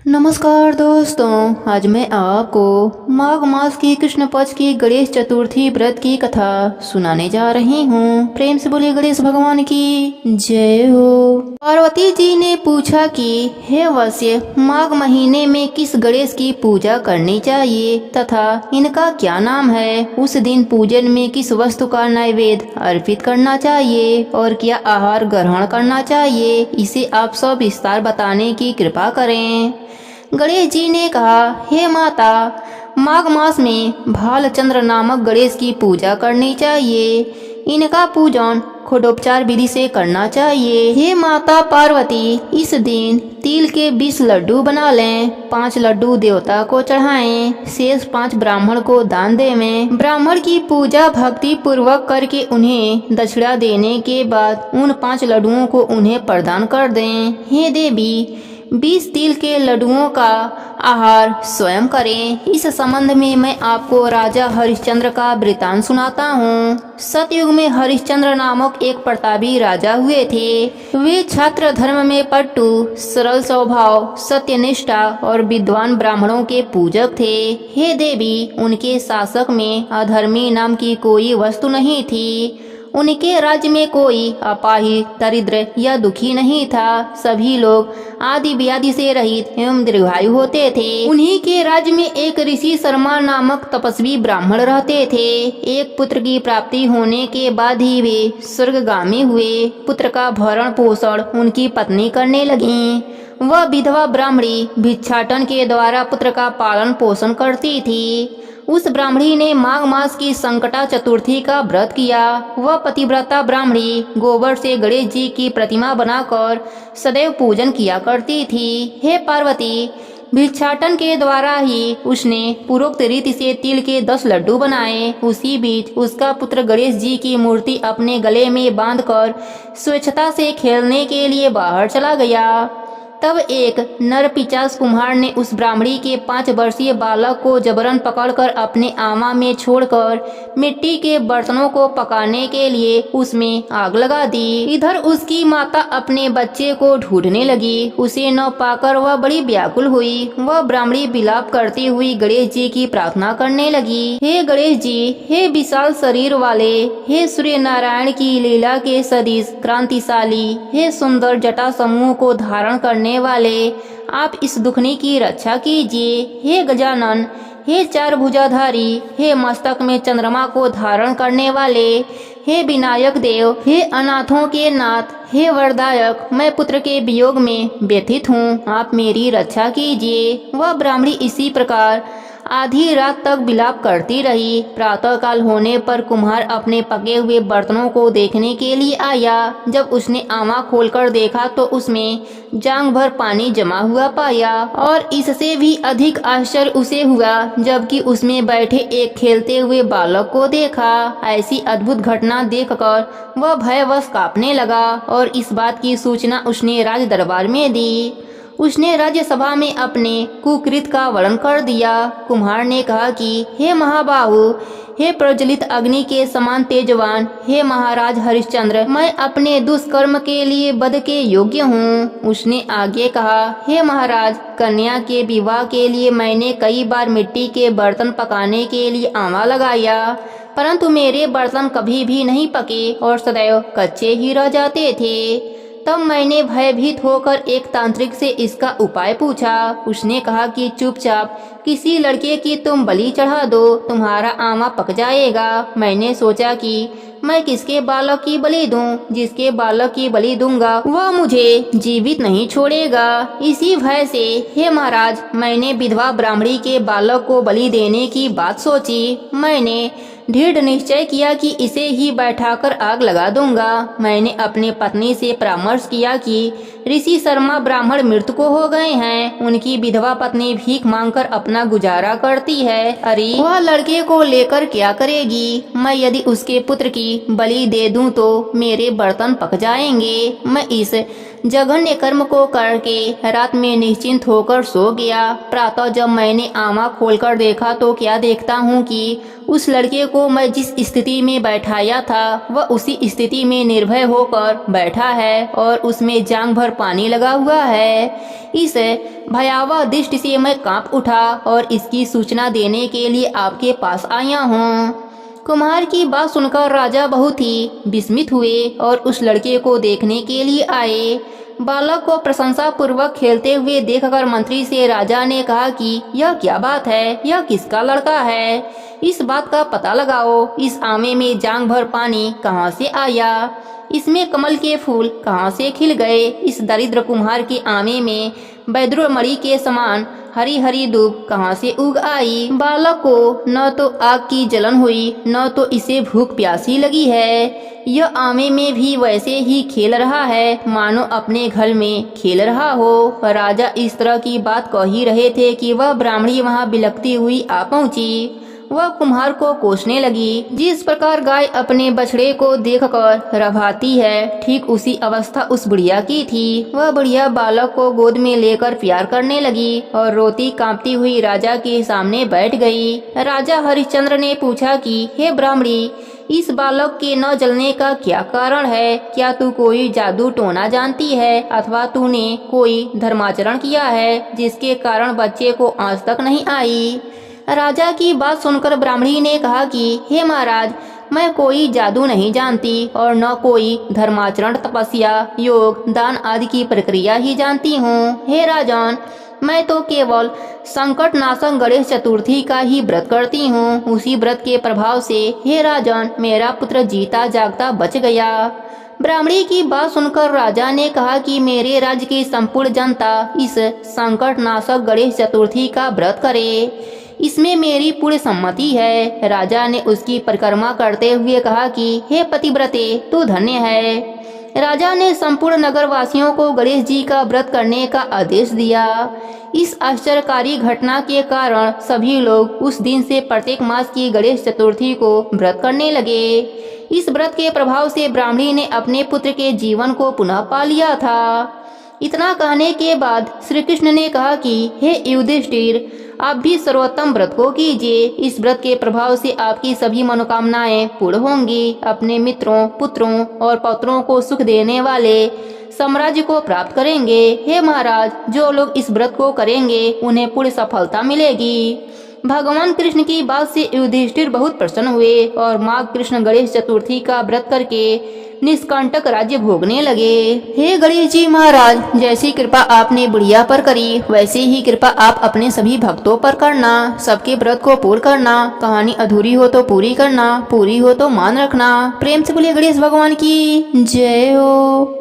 नमस्कार दोस्तों, आज मैं आपको माघ मास की कृष्ण पक्ष की गणेश चतुर्थी व्रत की कथा सुनाने जा रही हूँ। प्रेम से बोलिए गणेश भगवान की जय हो। पार्वती जी ने पूछा कि हे वश्य, माघ महीने में किस गणेश की पूजा करनी चाहिए तथा इनका क्या नाम है। उस दिन पूजन में किस वस्तु का नैवेद्य अर्पित करना चाहिए और क्या आहार ग्रहण करना चाहिए, इसे आप सब विस्तार बताने की कृपा करें। गणेश जी ने कहा, हे माता, माघ मास में भालचंद्र नामक गणेश की पूजा करनी चाहिए। इनका पूजन खडोपचार विधि से करना चाहिए। हे माता पार्वती, इस दिन तिल के 20 लड्डू बना लें। 5 लड्डू देवता को चढ़ाएं, शेष 5 ब्राह्मण को दान देवें। ब्राह्मण की पूजा भक्ति पूर्वक करके उन्हें दक्षिणा देने के बाद उन 5 लड्डुओं को उन्हें प्रदान कर दें। हे देवी, 20 तिल के लड्डुओं का आहार स्वयं करें। इस संबंध में मैं आपको राजा हरिश्चंद्र का वृतांत सुनाता हूँ। सतयुग में हरिश्चंद्र नामक एक प्रतापी राजा हुए थे। वे छात्र धर्म में पट्टू, सरल स्वभाव, सत्यनिष्ठा और विद्वान ब्राह्मणों के पूजक थे। हे देवी, उनके शासक में अधर्मी नाम की कोई वस्तु नहीं थी। उनके राज्य में कोई अपाहिज, दरिद्र या दुखी नहीं था। सभी लोग आदि व्याधि से रहित एवं दीर्घायु होते थे। उन्हीं के राज्य में एक ऋषि शर्मा नामक तपस्वी ब्राह्मण रहते थे। एक पुत्र की प्राप्ति होने के बाद ही वे स्वर्गगामी हुए। पुत्र का भरण पोषण उनकी पत्नी करने लगीं। वह विधवा ब्राह्मणी भिक्षाटन के द्वारा पुत्र का पालन पोषण करती थी। उस ब्राह्मणी ने माघ मास की संकटा चतुर्थी का व्रत किया। वह पतिव्रता ब्राह्मणी गोबर से गणेश जी की प्रतिमा बनाकर सदैव पूजन किया करती थी। हे पार्वती, भिक्षाटन के द्वारा ही उसने पूर्वोक्त रीति से तिल के 10 लड्डू बनाए। उसी बीच उसका पुत्र गणेश जी की मूर्ति अपने गले में बांधकर स्वेच्छता से खेलने के लिए बाहर चला गया। तब एक नर पिशाच कुम्हार ने उस ब्राह्मणी के 5 वर्षीय बालक को जबरन पकड़कर अपने आमा में छोड़कर मिट्टी के बर्तनों को पकाने के लिए उसमें आग लगा दी। इधर उसकी माता अपने बच्चे को ढूंढने लगी। उसे न पाकर वह बड़ी व्याकुल हुई। वह ब्राह्मणी विलाप करती हुई गणेश जी की प्रार्थना करने लगी। हे गणेश जी, हे विशाल शरीर वाले, हे सूर्य नारायण की लीला के सदिश क्रांतिशाली, हे सुंदर जटा समूह को धारण करने वाले, आप इस दुखनी की रक्षा कीजिए। हे गजानन, हे 4 भुजाधारी, हे मस्तक में चंद्रमा को धारण करने वाले, हे विनायक देव, हे अनाथों के नाथ, हे वरदायक, मैं पुत्र के वियोग में व्यथित हूँ, आप मेरी रक्षा कीजिए। वह ब्राह्मणी इसी प्रकार आधी रात तक विलाप करती रही। प्रातः काल होने पर कुम्हार अपने पके हुए बर्तनों को देखने के लिए आया। जब उसने आमा खोलकर देखा तो उसमें जांग भर पानी जमा हुआ पाया और इससे भी अधिक आश्चर्य उसे हुआ जबकि उसमें बैठे एक खेलते हुए बालक को देखा। ऐसी अद्भुत घटना देखकर वह भयवश कांपने लगा और इस बात की सूचना उसने राज दरबार में दी। उसने राज्यसभा में अपने कुकृत का वर्णन कर दिया। कुम्हार ने कहा कि हे महाबाहु, हे प्रज्वलित अग्नि के समान तेजवान, हे महाराज हरिश्चंद्र, मैं अपने दुष्कर्म के लिए वध के योग्य हूँ। उसने आगे कहा, हे महाराज, कन्या के विवाह के लिए मैंने कई बार मिट्टी के बर्तन पकाने के लिए आमा लगाया, परंतु मेरे बर्तन कभी भी नहीं पके और सदैव कच्चे ही रह जाते थे। तब मैंने भयभीत होकर एक तांत्रिक से इसका उपाय पूछा। उसने कहा कि चुपचाप किसी लड़के की तुम बलि चढ़ा दो, तुम्हारा आमा पक जाएगा। मैंने सोचा कि मैं किसके बालक की बलि दूं? जिसके बालक की बलि दूंगा वह मुझे जीवित नहीं छोड़ेगा। इसी भय से हे महाराज, मैंने विधवा ब्राह्मणी के बालक को बलि देने की बात सोची। मैंने दृढ़ निश्चय किया कि इसे ही बैठाकर आग लगा दूंगा। मैंने अपनी पत्नी से परामर्श किया कि ऋषि शर्मा ब्राह्मण मृत्यु हो गए हैं। उनकी विधवा पत्नी भीख मांगकर अपना गुजारा करती है। अरे वह लड़के को लेकर क्या करेगी? मैं यदि उसके पुत्र की बलि दे दूं तो मेरे बर्तन पक जाएंगे। मैं इस जघन्य कर्म को करके रात में निश्चिंत होकर सो गया। प्रातः जब मैंने आँख खोलकर देखा तो क्या देखता हूँ कि उस लड़के को मैं जिस स्थिति में बैठाया था वह उसी स्थिति में निर्भय होकर बैठा है और उसमें जांघ भर पानी लगा हुआ है। इस भयावह दृष्टि से मैं कांप उठा और इसकी सूचना देने के लिए आपके पास आया हूँ। कुम्हार की बात सुनकर राजा बहुत ही विस्मित हुए और उस लड़के को देखने के लिए आए। बालक को प्रशंसा पूर्वक खेलते हुए देखकर मंत्री से राजा ने कहा कि यह क्या बात है, यह किसका लड़का है? इस बात का पता लगाओ। इस आमे में जांघ भर पानी कहाँ से आया? इसमें कमल के फूल कहाँ से खिल गए? इस दरिद्र कुम्हार के आमे में बैद्रुमणि के समान हरी हरी धूप कहाँ से उग आई? बालक को न तो आग की जलन हुई न तो इसे भूख प्यासी लगी है। यह आमे में भी वैसे ही खेल रहा है मानो अपने घर में खेल रहा हो। राजा इस तरह की बात कह ही रहे थे कि वह ब्राह्मणी वहाँ बिलखती हुई आ पहुँची। वह कुम्हार को कोसने लगी। जिस प्रकार गाय अपने बछड़े को देखकर रभाती है, ठीक उसी अवस्था उस बुढ़िया की थी। वह बुढ़िया बालक को गोद में लेकर प्यार करने लगी और रोती कांपती हुई राजा के सामने बैठ गई। राजा हरिश्चंद्र ने पूछा कि हे ब्राह्मणी, इस बालक के न जलने का क्या कारण है? क्या तू कोई जादू टोना जानती है अथवा तूने कोई धर्माचरण किया है जिसके कारण बच्चे को आंच तक नहीं आई? राजा की बात सुनकर ब्राह्मणी ने कहा कि हे महाराज, मैं कोई जादू नहीं जानती और न कोई धर्माचरण, तपस्या, योग, दान आदि की प्रक्रिया ही जानती हूँ। हे राजन, मैं तो केवल संकट नाशक गणेश चतुर्थी का ही व्रत करती हूँ। उसी व्रत के प्रभाव से हे राजन, मेरा पुत्र जीता जागता बच गया। ब्राह्मणी की बात सुनकर राजा ने कहा कि मेरे राज्य की संपूर्ण जनता इस संकट नाशक गणेश चतुर्थी का व्रत करे, इसमें मेरी पूरी सम्मति है। राजा ने उसकी परिक्रमा करते हुए कहा कि हे पतिव्रते, तू धन्य है। राजा ने संपूर्ण नगर वासियों को गणेश जी का व्रत करने का आदेश दिया। इस आश्चर्यकारी घटना के कारण सभी लोग उस दिन से प्रत्येक मास की गणेश चतुर्थी को व्रत करने लगे। इस व्रत के प्रभाव से ब्राह्मणी ने अपने पुत्र के जीवन को पुनः पा लिया था। इतना कहने के बाद श्री कृष्ण ने कहा कि हे युधिष्ठिर, आप भी सर्वोत्तम व्रत को कीजिए। इस व्रत के प्रभाव से आपकी सभी मनोकामनाएं पूर्ण होंगी। अपने मित्रों, पुत्रों और पौत्रों को सुख देने वाले साम्राज्य को प्राप्त करेंगे। हे महाराज, जो लोग इस व्रत को करेंगे उन्हें पूर्ण सफलता मिलेगी। भगवान कृष्ण की बात से युधिष्ठिर बहुत प्रसन्न हुए और माघ कृष्ण गणेश चतुर्थी का व्रत करके निष्कंटक राज्य भोगने लगे। हे गणेश जी महाराज, जैसी कृपा आपने बुढ़िया पर करी वैसे ही कृपा आप अपने सभी भक्तों पर करना। सबके व्रत को पूर्ण करना। कहानी अधूरी हो तो पूरी करना, पूरी हो तो मान रखना। प्रेम से बोलिए गणेश भगवान की जय हो।